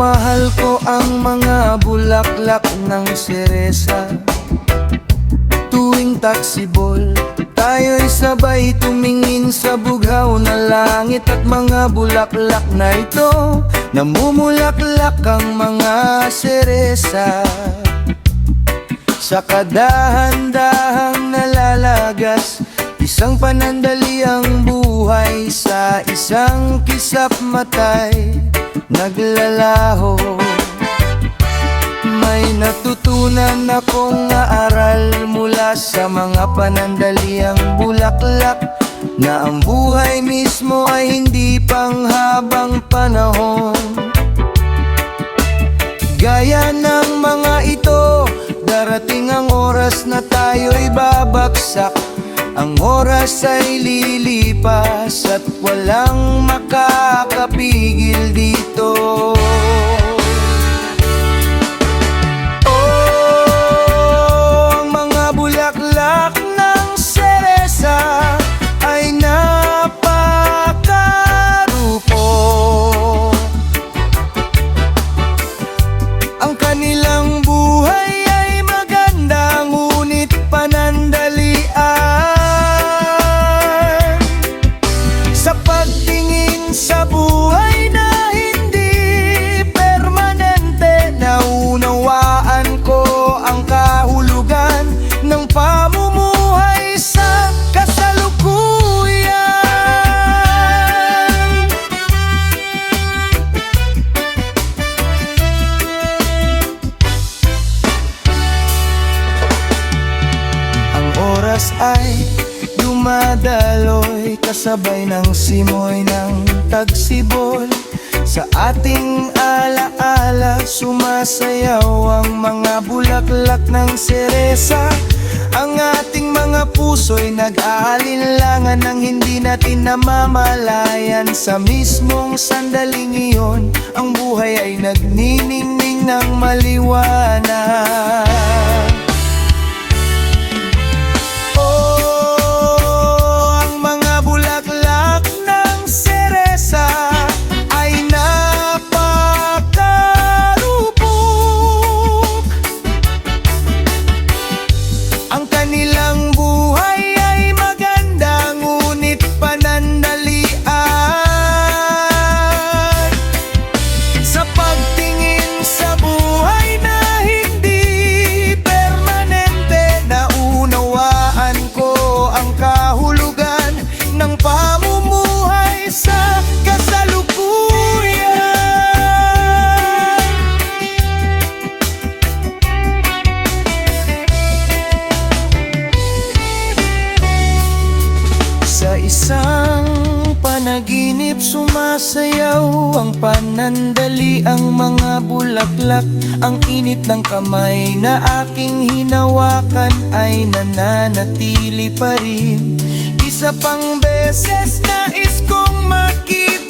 Mahal ko ang mga bulaklak ng seresa. Tuwing taksibol, tayo'y sabay tumingin sa bughaw na langit. At mga bulaklak na ito, namumulaklak ang mga seresa. Sa kadahan-dahang nalalagas, isang panandali ang buhay. Sa isang kisap matay naglalaho. May natutunan akong aral mula sa mga panandaliang bulaklak, na ang buhay mismo ay hindi panghabang panahon. Gaya ng mga ito, darating ang oras na tayo'y babagsak. Ang oras ay lilipas at walang makakapigil dito. Oh, ang mga bulaklak ng seresa ay napakarupo. Ang kanilang buhay ay maganda, ngunit panandalian. Sa pagtingin sa buhay na hindi permanente, naunawaan ko ang kahulugan ng pamumuhay sa kasalukuyan. Ang oras ay dumadaloy, kasabay ng simoy ng tagsibol. Sa ating alaala, sumasayaw ang mga bulaklak ng seresa. Ang ating mga puso'y nag-aalinlangan ng hindi natin namamalayan. Sa mismong sandaling iyon, ang buhay ay nagniningning ng maliwanag. Ang kanilang buhay ay maganda, ngunit panandalian. Sa pagtingin sa buhay na hindi permanente, naunawaan ko ang kahulugan ng pamumuhay sa kasalukuyan. Sa isang panaginip, sumasayaw ang panandali, ang mga bulaklak. Ang init ng kamay na aking hinawakan ay nananatili pa rin. Isa pang beses nais kong makita